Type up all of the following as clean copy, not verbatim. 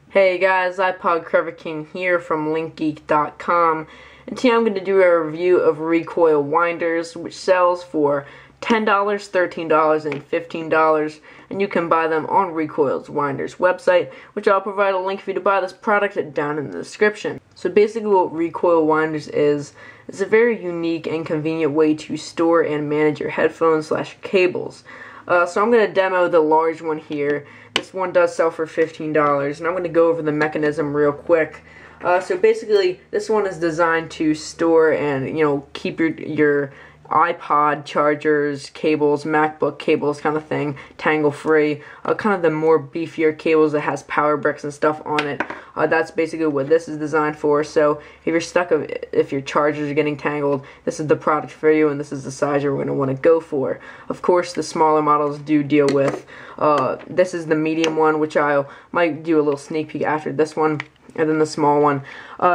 Hey guys, iPod Crever King here from LinkGeek.com, and today I'm going to do a review of Recoil winders, which sells for $10, $13, and $15, and you can buy them on Recoil's winders website, which I'll provide a link for you to buy this product down in the description. So basically what Recoil winders is a very unique and convenient way to store and manage your headphones / cables. So I'm going to demo the large one here. This one does sell for $15, and I'm going to go over the mechanism real quick. So basically, this one is designed to store and keep your iPod chargers, cables, MacBook cables, kind of thing, tangle free. Kind of the more beefier cables that has power bricks and stuff on it. That's basically what this is designed for. So if you're stuck, if your chargers are getting tangled, this is the product for you, and this is the size you're going to want to go for. Of course, the smaller models do deal with. This is the medium one, which I might do a little sneak peek after this one. And then the small one.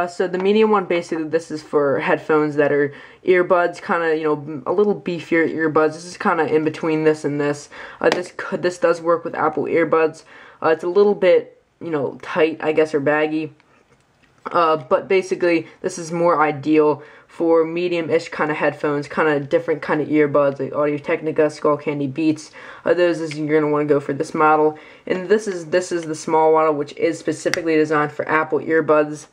So the medium one, basically, this is for headphones that are earbuds, kind of, a little beefier earbuds. This is kind of in between this and this. This does work with Apple earbuds. It's a little bit, tight, I guess, or baggy. But basically, this is more ideal for medium-ish kind of headphones, kind of different kind of earbuds, like Audio-Technica, Skullcandy, Beats. You're going to want to go for this model. And this is the small model, which is specifically designed for Apple earbuds.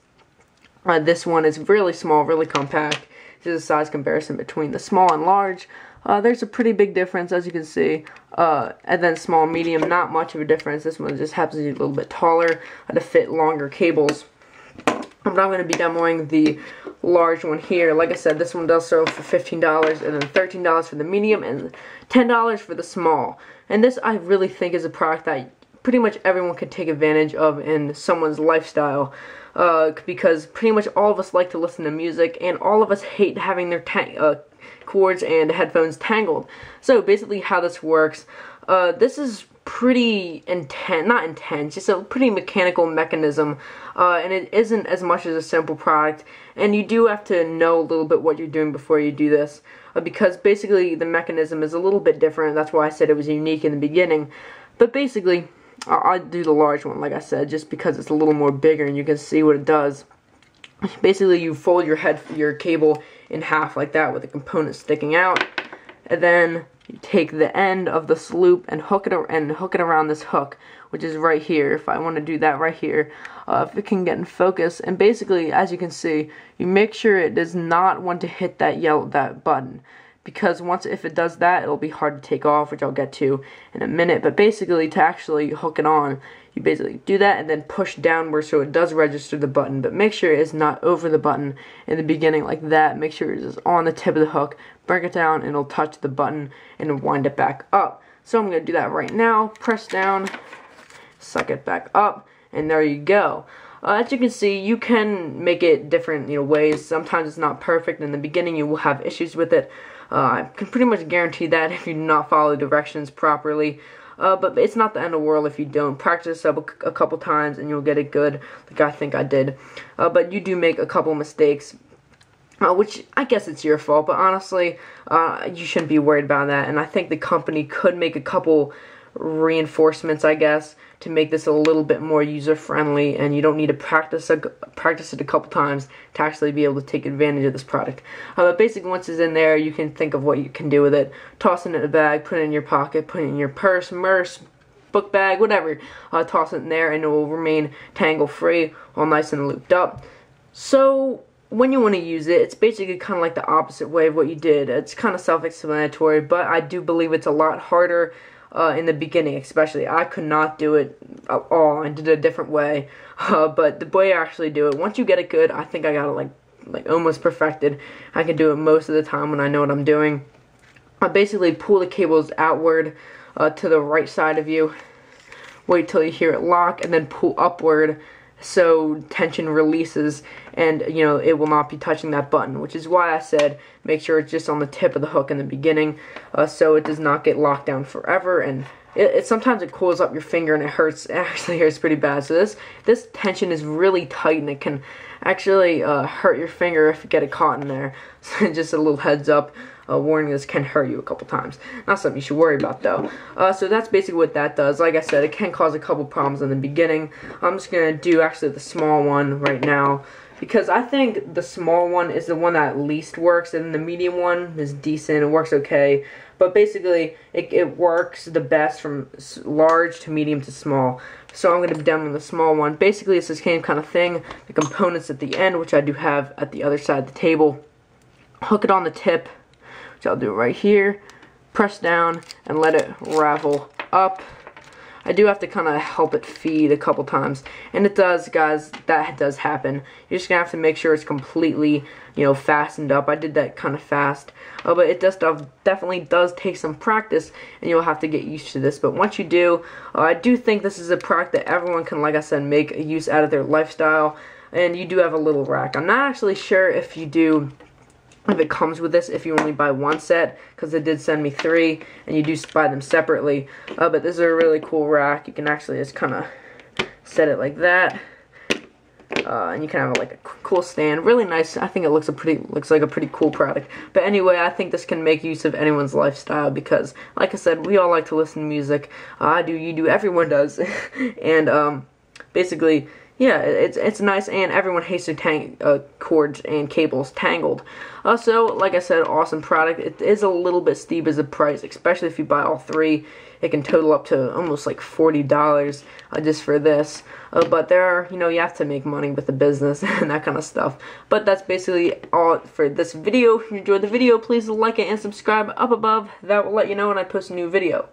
This one is really small, really compact. This is a size comparison between the small and large. There's a pretty big difference, as you can see. And then small and medium, not much of a difference. This one just happens to be a little bit taller to fit longer cables. But I'm going to be demoing the large one here. Like I said, this one does sell for $15, and then $13 for the medium, and $10 for the small. And this, I really think, is a product that pretty much everyone can take advantage of in someone's lifestyle. Because pretty much all of us like to listen to music, and all of us hate having their cords and headphones tangled. So basically how this works, this is pretty not intense, just a pretty mechanical mechanism, and it isn't as much as a simple product, and you do have to know a little bit what you're doing before you do this, because basically the mechanism is a little bit different. That's why I said it was unique in the beginning. But basically, I'll do the large one, like I said, just because it's a little more bigger and you can see what it does. Basically, you fold your cable in half like that with the component sticking out, and then you take the end of this loop and hook it around this hook, which is right here. If I want to do that right here, if it can get in focus, and basically, as you can see, you make sure it does not want to hit that button, because if it does that, it'll be hard to take off, which I'll get to in a minute. But basically, to actually hook it on, you basically do that and then push downward so it does register the button, but make sure it's not over the button in the beginning like that. Make sure it's on the tip of the hook, bring it down, and it'll touch the button and wind it back up. So I'm going to do that right now. Press down, suck it back up, and there you go. As you can see, you can make it different ways. Sometimes it's not perfect. In the beginning, you will have issues with it. I can pretty much guarantee that if you do not follow the directions properly. But it's not the end of the world if you don't. Practice up a couple times and you'll get it good, like I think I did. But you do make a couple mistakes, which I guess it's your fault, but honestly, you shouldn't be worried about that. And I think the company could make a couple reinforcements, I guess, to make this a little bit more user-friendly, and you don't need to practice it a couple times to actually be able to take advantage of this product. But basically, once it's in there, you can think of what you can do with it. Toss it in a bag, put it in your pocket, put it in your purse, book bag, whatever. Toss it in there, and it will remain tangle-free, all nice and looped up. So when you want to use it, it's basically kind of like the opposite way of what you did. It's kind of self-explanatory, but I do believe it's a lot harder in the beginning, especially. I could not do it at all. I did it a different way, but the way I actually do it, once you get it good, I think I got it like almost perfected. I can do it most of the time when I know what I'm doing. I basically pull the cables outward to the right side of you, wait till you hear it lock, and then pull upward so tension releases, and it will not be touching that button, which is why I said make sure it's just on the tip of the hook in the beginning, so it does not get locked down forever. And sometimes it cools up your finger and it hurts. It actually hurts pretty bad. So this tension is really tight, and it can actually hurt your finger if you get it caught in there. So just a little heads up. warning, this can hurt you a couple times. Not something you should worry about though. So that's basically what that does. Like I said, it can cause a couple problems in the beginning. I'm just going to do actually the small one right now, because I think the small one is the one that least works, and the medium one is decent. It works okay. But basically, it works the best from large to medium to small. So I'm going to be demoing the small one. Basically, it's the same kind of thing. The components at the end, which I do have at the other side of the table. Hook it on the tip, which I'll do right here. Press down and let it ravel up. I do have to kind of help it feed a couple times, and it does, guys. That does happen. You're just gonna have to make sure it's completely, fastened up. I did that kind of fast, but it definitely does take some practice, and you'll have to get used to this. But once you do, I do think this is a product that everyone can, like I said, make use out of their lifestyle. And you do have a little rack. I'm not actually sure if it comes with this, if you only buy one set, because it did send me 3, and you do buy them separately. But this is a really cool rack. You can actually just kind of set it like that, and you can have like a cool stand. Really nice. I think it looks like a pretty cool product. But anyway, I think this can make use of anyone's lifestyle, because, like I said, we all like to listen to music. I do, you do, everyone does, and basically. Yeah, it's nice, and everyone hates their cords and cables tangled. So, like I said, awesome product. It is a little bit steep as a price, especially if you buy all 3. It can total up to almost like $40 just for this. But there are, you have to make money with the business and that kind of stuff. But that's basically all for this video. If you enjoyed the video, please like it and subscribe up above. That will let you know when I post a new video.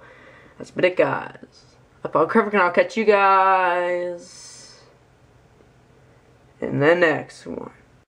That's been it, guys. I'm Trevor, and I'll catch you guys in the next one.